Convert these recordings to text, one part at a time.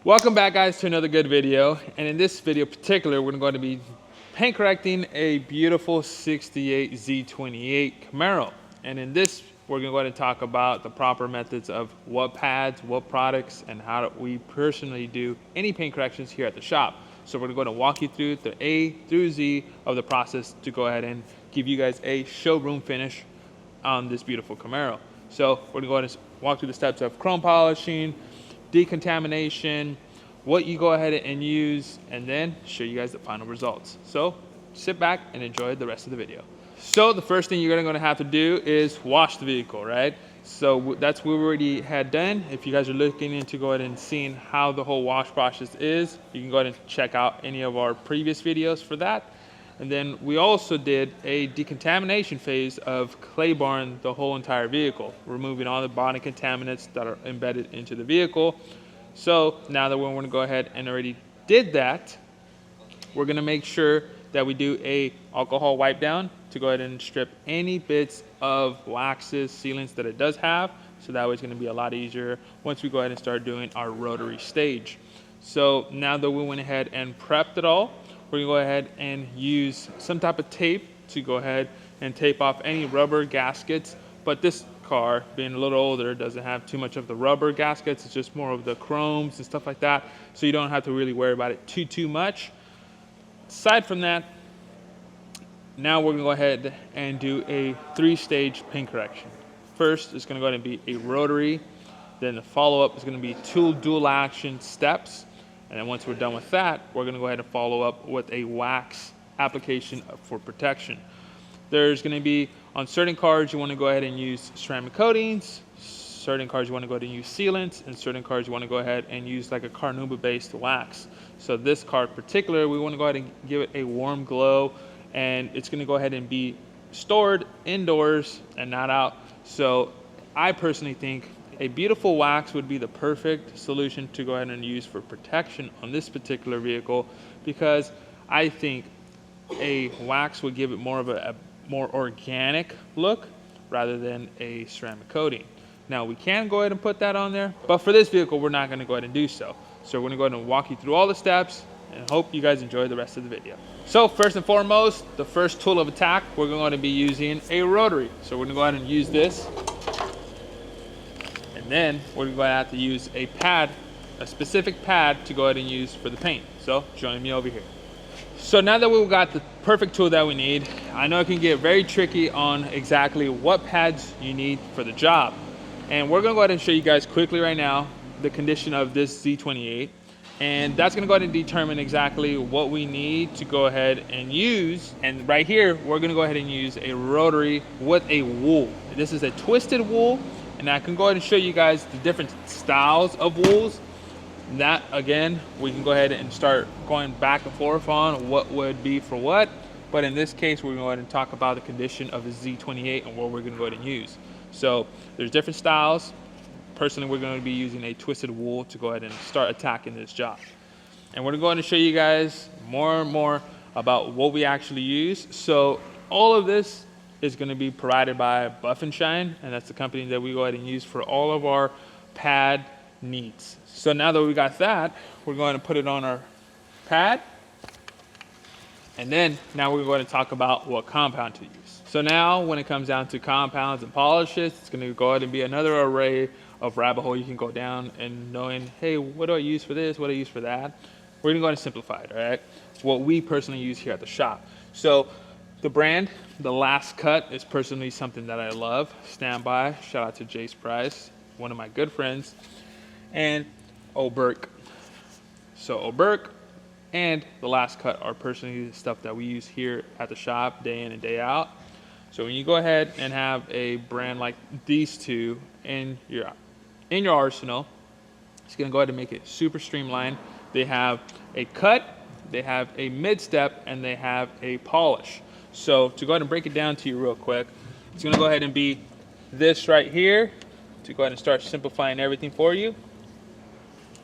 Welcome back, guys, to another good video. And in this video in particular, we're going to be paint correcting a beautiful 68 Z28 Camaro. And in this, we're going to talk about the proper methods of what pads, what products, and how we personally do any paint corrections here at the shop. So we're going to walk you through the A through Z of the process to go ahead and give you guys a showroom finish on this beautiful Camaro. So we're going to walk through the steps of chrome polishing, decontamination, what you go ahead and use, and then show you guys the final results. So sit back and enjoy the rest of the video. So the first thing you're going to have to do is wash the vehicle, right? So that's what we already had done. If you guys are looking into go ahead and seeing how the whole wash process is, you can go ahead and check out any of our previous videos for that. And then we also did a decontamination phase of clay barring the whole entire vehicle, removing all the body contaminants that are embedded into the vehicle. So now that we're going to go ahead and already did that, we're going to make sure that we do a alcohol wipe down to go ahead and strip any bits of waxes, sealants that it does have. So that way it's going to be a lot easier once we go ahead and start doing our rotary stage. So now that we went ahead and prepped it all, we're going to go ahead and use some type of tape to go ahead and tape off any rubber gaskets. But this car, being a little older, doesn't have too much of the rubber gaskets. It's just more of the chromes and stuff like that. So you don't have to really worry about it too much. Aside from that, now we're going to go ahead and do a 3-stage paint correction. First, it's going to go ahead and be a rotary. Then the follow-up is going to be 2 dual action steps. And then once we're done with that, we're going to go ahead and follow up with a wax application for protection. There's going to be, on certain cars, you want to go ahead and use ceramic coatings. Certain cars, you want to go ahead and use sealants. And certain cars, you want to go ahead and use like a carnauba-based wax. So this car in particular, we want to go ahead and give it a warm glow. And it's going to go ahead and be stored indoors and not out. So I personally think a beautiful wax would be the perfect solution to go ahead and use for protection on this particular vehicle, because I think a wax would give it more of a more organic look rather than a ceramic coating. Now we can go ahead and put that on there, but for this vehicle we're not going to go ahead and do so. So we're going to go ahead and walk you through all the steps and hope you guys enjoy the rest of the video. So first and foremost, the first tool of attack, we're going to be using a rotary. So we're going to go ahead and use this. And then we're going to have to use a pad, a specific pad to go ahead and use for the paint. So join me over here. So now that we've got the perfect tool that we need, I know it can get very tricky on exactly what pads you need for the job. And we're going to go ahead and show you guys quickly right now the condition of this Z28. And that's going to go ahead and determine exactly what we need to go ahead and use. And right here, we're going to go ahead and use a rotary with a wool. This is a twisted wool. And I can go ahead and show you guys the different styles of wools. That, again, we can go ahead and start going back and forth on what would be for what. But in this case, we're going to go ahead and talk about the condition of the Z28 and what we're going to go ahead and use. So there's different styles. Personally, we're going to be using a twisted wool to go ahead and start attacking this job. And we're going to show you guys more and more about what we actually use. So all of this is going to be provided by Buff and Shine, and that's the company that we go ahead and use for all of our pad needs. So now that we got that, we're going to put it on our pad. And then now we're going to talk about what compound to use. So now when it comes down to compounds and polishes, it's going to go ahead and be another array of rabbit hole you can go down and knowing, hey, what do I use for this? What do I use for that? We're going to go ahead and simplify it, all right? What we personally use here at the shop. So the brand, The Last Cut, is personally something that I love. Stand by. Shout out to Jace Price, one of my good friends, and Oberk. So Oberk and The Last Cut are personally the stuff that we use here at the shop day in and day out. So when you go ahead and have a brand like these two in your arsenal, it's going to go ahead and make it super streamlined. They have a cut, they have a mid-step, and they have a polish. So to go ahead and break it down to you real quick, it's going to go ahead and be this right here to go ahead and start simplifying everything for you.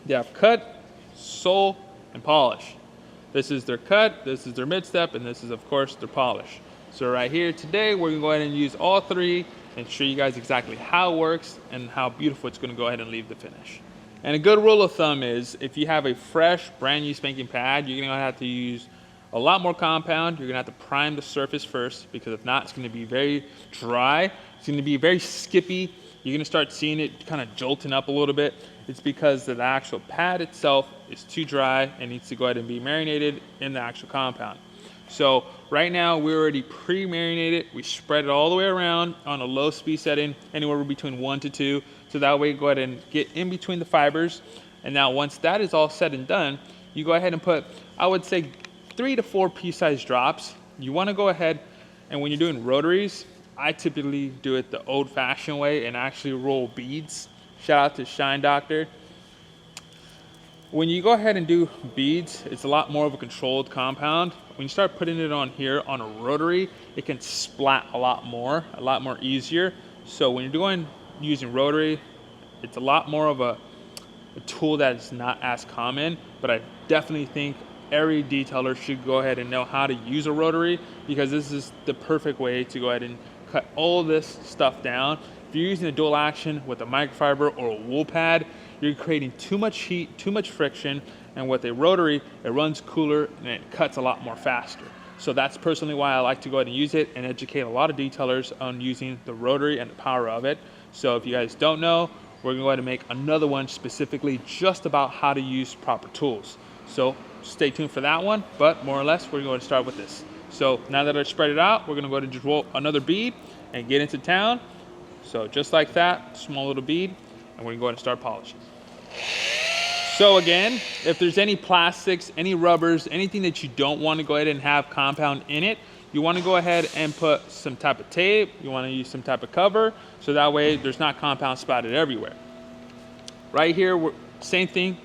They have cut, sole, and polish. This is their cut, this is their mid-step, and this is, of course, their polish. So right here today, we're going to go ahead and use all three and show you guys exactly how it works and how beautiful it's going to go ahead and leave the finish. And a good rule of thumb is if you have a fresh, brand new spanking pad, you're gonna have to use a lot more compound. You're gonna have to prime the surface first, because if not, it's gonna be very dry. It's gonna be very skippy. You're gonna start seeing it kind of jolting up a little bit. It's because the actual pad itself is too dry and needs to go ahead and be marinated in the actual compound. So right now we already pre-marinated. We spread it all the way around on a low speed setting, anywhere between 1 to 2. So that way go ahead and get in between the fibers. And now once that is all said and done, you go ahead and put, I would say, 3 to 4 pea-sized drops. You want to go ahead, and when you're doing rotaries, I typically do it the old-fashioned way and actually roll beads. Shout out to Shine Doctor. When you go ahead and do beads, it's a lot more of a controlled compound. When you start putting it on here on a rotary, it can splat a lot more easier. So when you're using rotary, it's a lot more of a tool that is not as common, but I definitely think every detailer should go ahead and know how to use a rotary, because this is the perfect way to go ahead and cut all this stuff down. If you're using a dual action with a microfiber or a wool pad, you're creating too much heat, too much friction, and with a rotary, it runs cooler and it cuts a lot more faster. So that's personally why I like to go ahead and use it and educate a lot of detailers on using the rotary and the power of it. So if you guys don't know, we're gonna go ahead and make another one specifically just about how to use proper tools. So stay tuned for that one, but more or less, we're going to start with this. So now that I've spread it out, we're gonna go ahead and just roll another bead and get into town. So just like that, small little bead, and we're gonna go ahead and start polishing. So again, if there's any plastics, any rubbers, anything that you don't want to go ahead and have compound in it, you want to go ahead and put some type of tape. You want to use some type of cover, so that way there's not compound splattered everywhere. Right here, same thing.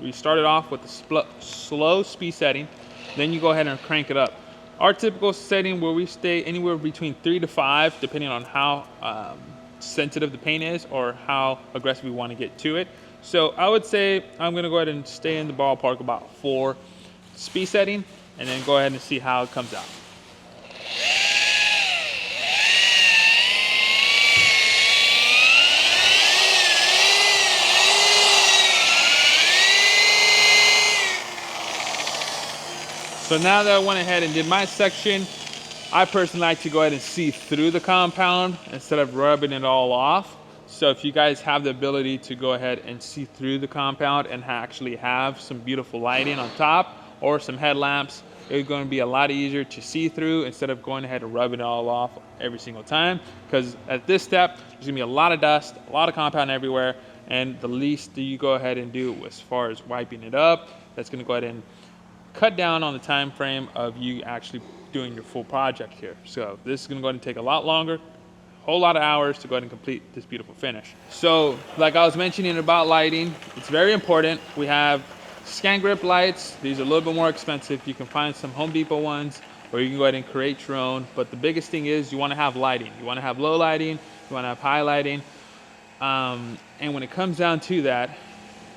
We started off with the slow speed setting, then you go ahead and crank it up. Our typical setting where we stay anywhere between 3 to 5, depending on how sensitive the paint is or how aggressive we want to get to it. So I would say I'm gonna go ahead and stay in the ballpark about 4 speed setting, and then go ahead and see how it comes out. So now that I went ahead and did my section, I personally like to go ahead and see through the compound instead of rubbing it all off. So if you guys have the ability to go ahead and see through the compound and actually have some beautiful lighting on top or some headlamps, it's going to be a lot easier to see through instead of going ahead and rubbing it all off every single time. Because at this step, there's going to be a lot of dust, a lot of compound everywhere, and the least that you go ahead and do as far as wiping it up, that's going to go ahead and cut down on the time frame of you actually doing your full project here. So this is going to go ahead and take a lot longer, whole lot of hours to go ahead and complete this beautiful finish. So like I was mentioning about lighting, it's very important. We have scan grip lights. These are a little bit more expensive. You can find some Home Depot ones, or you can go ahead and create your own. But the biggest thing is you want to have lighting. You want to have low lighting, you want to have high lighting. And when it comes down to that,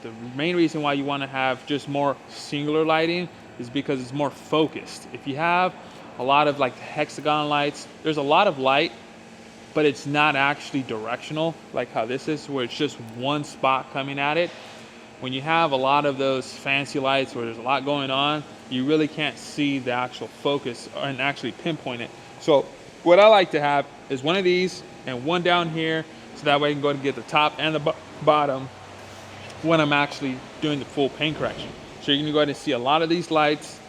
the main reason why you want to have just more singular lighting is because it's more focused. If you have a lot of like hexagon lights, there's a lot of light, but it's not actually directional like how this is, where it's just one spot coming at it. When you have a lot of those fancy lights where there's a lot going on, you really can't see the actual focus and actually pinpoint it. So what I like to have is one of these and one down here, so that way I can go ahead and get the top and the bottom when I'm actually doing the full paint correction. So you're gonna go ahead and see a lot of these lights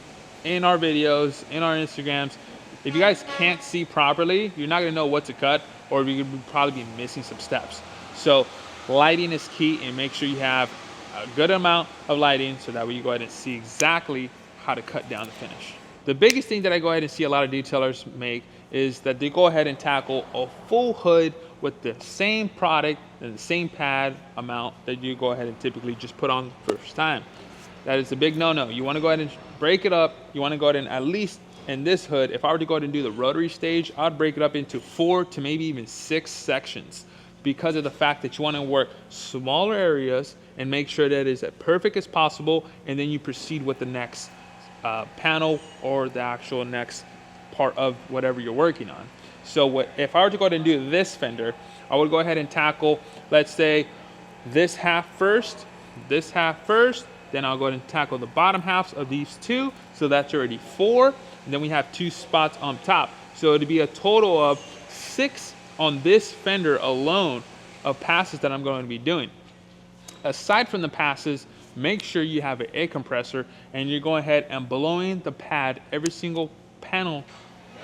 in our videos, in our Instagrams. If you guys can't see properly, you're not gonna know what to cut, or you're gonna probably be missing some steps. So lighting is key, and make sure you have a good amount of lighting so that way you go ahead and see exactly how to cut down the finish. The biggest thing that I go ahead and see a lot of detailers make is that they go ahead and tackle a full hood with the same product and the same pad amount that you go ahead and typically just put on the first time. That is a big no-no. You wanna go ahead and break it up. You wanna go ahead and, at least in this hood, if I were to go ahead and do the rotary stage, I'd break it up into 4 to maybe even 6 sections, because of the fact that you wanna work smaller areas and make sure that it is as perfect as possible, and then you proceed with the next panel or the actual next part of whatever you're working on. So if I were to go ahead and do this fender, I would go ahead and tackle, let's say, this half first, this half first, then I'll go ahead and tackle the bottom halves of these two. So that's already 4. And then we have 2 spots on top. So it'd be a total of 6 on this fender alone of passes that I'm going to be doing. Aside from the passes, make sure you have an air compressor and you're going ahead and blowing the pad every single panel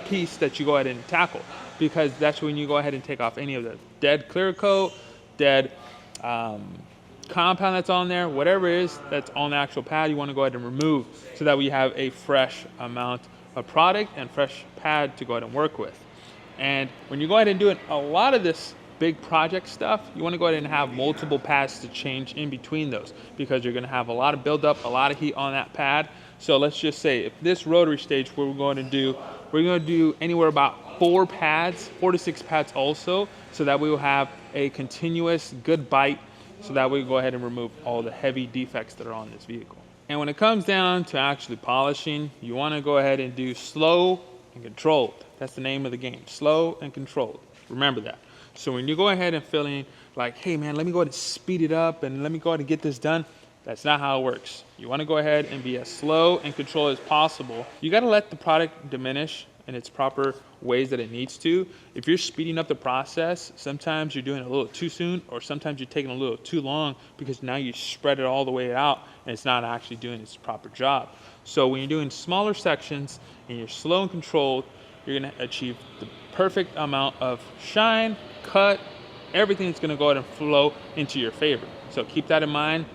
piece that you go ahead and tackle, because that's when you go ahead and take off any of the dead clear coat, dead compound that's on there, whatever it is that's on the actual pad, you want to go ahead and remove, so that we have a fresh amount of product and fresh pad to go ahead and work with. And when you go ahead and do a lot of this big project stuff, you want to go ahead and have multiple pads to change in between those, because you're going to have a lot of buildup, a lot of heat on that pad. So let's just say if this rotary stage where we're going to do anywhere about 4 to 6 pads also, so that we will have a continuous good bite, so that we go ahead and remove all the heavy defects that are on this vehicle. And when it comes down to actually polishing, you want to go ahead and do slow and controlled. That's the name of the game, slow and controlled. Remember that. So when you go ahead and feeling like, hey man, let me go ahead and speed it up and let me go ahead and get this done, that's not how it works. You want to go ahead and be as slow and controlled as possible. You got to let the product diminish in its proper ways that it needs to. If you're speeding up the process, sometimes you're doing it a little too soon, or sometimes you're taking a little too long, because now you spread it all the way out and it's not actually doing its proper job. So when you're doing smaller sections and you're slow and controlled, you're going to achieve the perfect amount of shine, cut, everything that's going to go ahead and flow into your favor. So keep that in mind.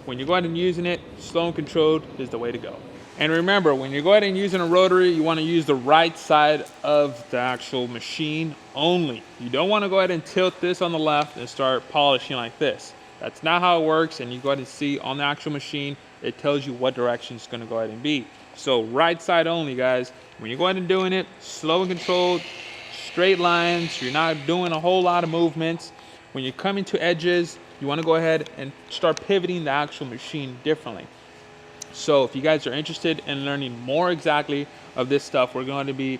When you go ahead and using it, slow and controlled is the way to go. And remember, when you go ahead and using a rotary, you want to use the right side of the actual machine only. You don't want to go ahead and tilt this on the left and start polishing like this. That's not how it works. And you go ahead and see on the actual machine, it tells you what direction it's going to go ahead and be. So right side only, guys. When you go ahead and doing it, slow and controlled, straight lines, you're not doing a whole lot of movements. When you're coming to edges, you want to go ahead and start pivoting the actual machine differently. So if you guys are interested in learning more exactly of this stuff, we're going to be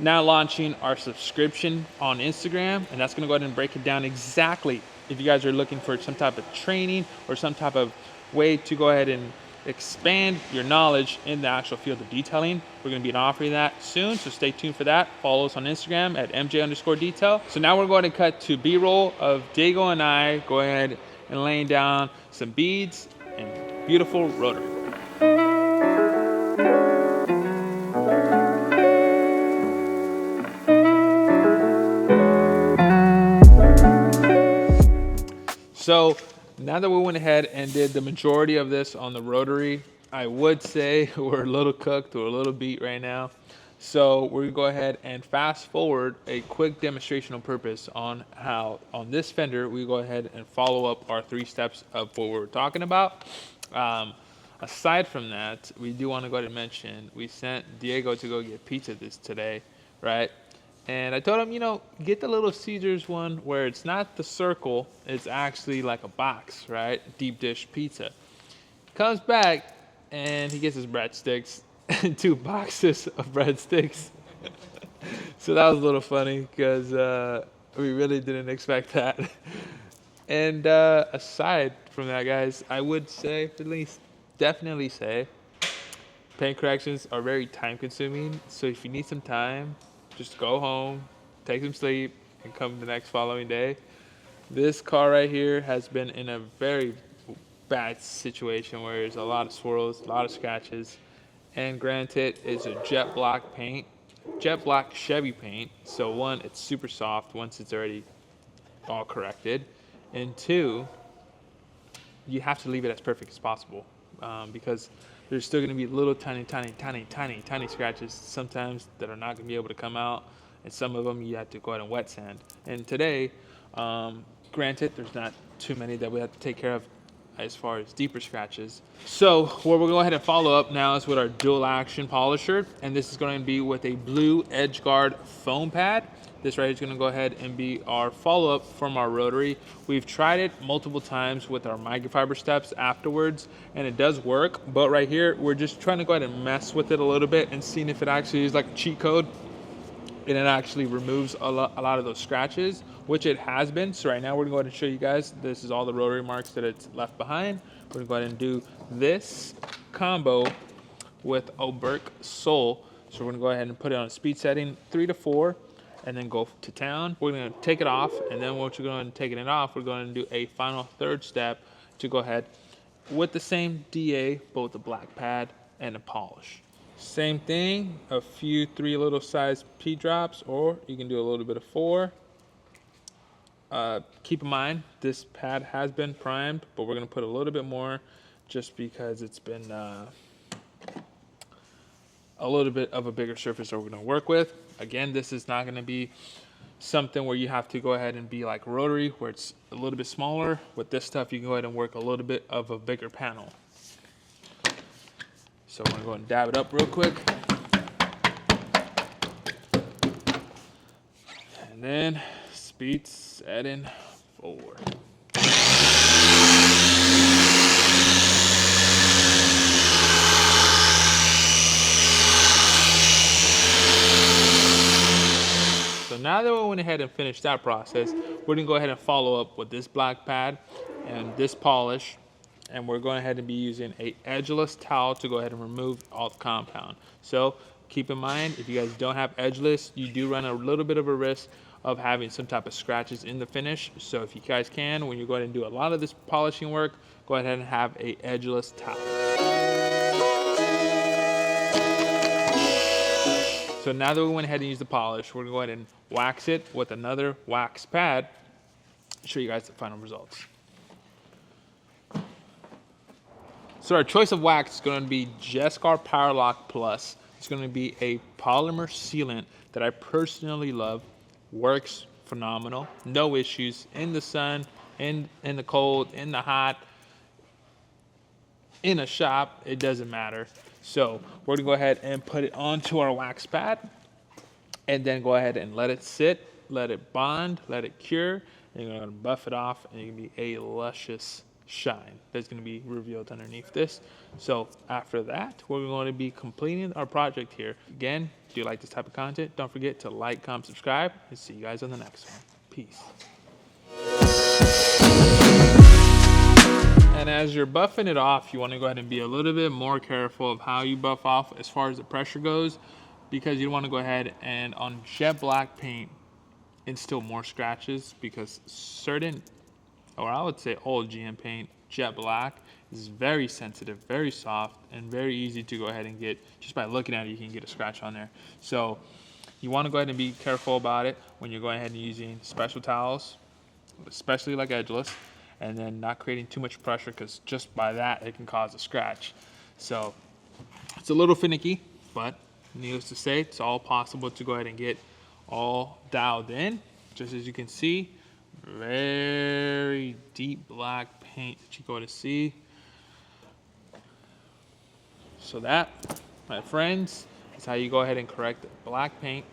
now launching our subscription on Instagram, and that's going to go ahead and break it down exactly. If you guys are looking for some type of training or some type of way to go ahead and expand your knowledge in the actual field of detailing, we're going to be offering that soon, so stay tuned for that. Follow us on Instagram at MJ_detail. So now we're going to cut to B-roll of Diego and I going ahead and laying down some beads and beautiful rotary. So now that we went ahead and did the majority of this on the rotary, I would say we're a little cooked, we're a little beat right now. So we're gonna go ahead and fast forward a quick demonstrational purpose on how on this fender we go ahead and follow up our 3 steps of what we're talking about. Aside from that, we do want to go ahead and mention we sent Diego to go get pizza today, right? And I told him, you know, get the Little Caesars one where it's not the circle, it's actually like a box, right? Deep dish pizza. Comes back and he gets his breadsticks and 2 boxes of breadsticks. So that was a little funny because we really didn't expect that. And aside from that, guys, I would say, at least definitely say, paint corrections are very time consuming. So if you need some time, just go home, take some sleep, and come the next following day. This car right here has been in a very bad situation where there's a lot of swirls, a lot of scratches. And granted, it's a jet black paint, jet black Chevy paint. So 1, it's super soft once it's already all corrected. And 2, you have to leave it as perfect as possible because there's still going to be little tiny scratches sometimes that are not going to be able to come out, and some of them you have to go ahead and wet sand. And today, granted, there's not too many that we have to take care of as far as deeper scratches. So what we're going to go ahead and follow up now is with our dual action polisher, and this is going to be with a blue edge guard foam pad. This right here is going to go ahead and be our follow-up from our rotary. We've tried it multiple times with our microfiber steps afterwards, and it does work. But right here, we're just trying to go ahead and mess with it a little bit and seeing if it actually is like a cheat code. and it actually removes a lot of those scratches, which it has been. So right now we're gonna go ahead and show you guys, this is all the rotary marks that it's left behind. We're gonna go ahead and do this combo with Oberk Soul. So we're gonna go ahead and put it on a speed setting 3 to 4, and then go to town. We're gonna take it off, and then once we're going to take it off, we're going to do a final third step to go ahead with the same DA, both the black pad and the polish. Same thing, a few 3 little size P drops, or you can do a little bit of 4. Keep in mind, this pad has been primed, but we're gonna put a little bit more just because it's been a little bit of a bigger surface that we're gonna work with. Again, this is not gonna be something where you have to go ahead and be like rotary, where it's a little bit smaller. With this stuff, you can go ahead and work a little bit of a bigger panel. So I'm gonna go and dab it up real quick. And then speed setting 4. So now that we went ahead and finished that process, we're gonna go ahead and follow up with this black pad and this polish. And we're going ahead and be using a edgeless towel to go ahead and remove all the compound. So keep in mind, if you guys don't have edgeless, you do run a little bit of a risk of having some type of scratches in the finish. So if you guys can, when you go ahead and do a lot of this polishing work, go ahead and have a edgeless towel. So now that we went ahead and used the polish, we're gonna go ahead and wax it with another wax pad, show you guys the final results. So our choice of wax is going to be Jescar Powerlock Plus. It's going to be a polymer sealant that I personally love. Works phenomenal, no issues in the sun, in the cold, in the hot, in a shop, it doesn't matter. So we're gonna go ahead and put it onto our wax pad, and then go ahead and let it sit, let it bond, let it cure, and you're gonna buff it off, and it's gonna be a luscious shine that's going to be revealed underneath this. So after that, we're going to be completing our project here. Again, if you like this type of content, don't forget to like, comment, subscribe, and see you guys on the next one. Peace. And as you're buffing it off, you want to go ahead and be a little bit more careful of how you buff off as far as the pressure goes, because you want to go ahead and on jet black paint instill more scratches, because certain, or I would say old GM paint, jet black, is very sensitive, very soft, and very easy to go ahead and get, just by looking at it, you can get a scratch on there. So you want to go ahead and be careful about it when you're going ahead and using special towels, especially like edgeless, and then not creating too much pressure, because just by that, it can cause a scratch. So it's a little finicky, but needless to say, it's all possible to go ahead and get all dialed in. Just as you can see, very deep black paint that you go to see. So that, my friends, is how you go ahead and correct black paint.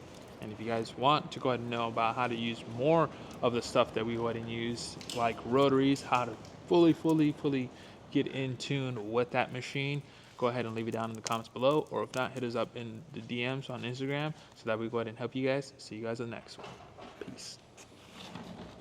And if you guys want to go ahead and know about how to use more of the stuff that we go ahead and use, like rotaries, how to fully get in tune with that machine, go ahead and leave it down in the comments below, or if not, hit us up in the DMs on Instagram so that we go ahead and help you guys. See you guys in the next one. Peace.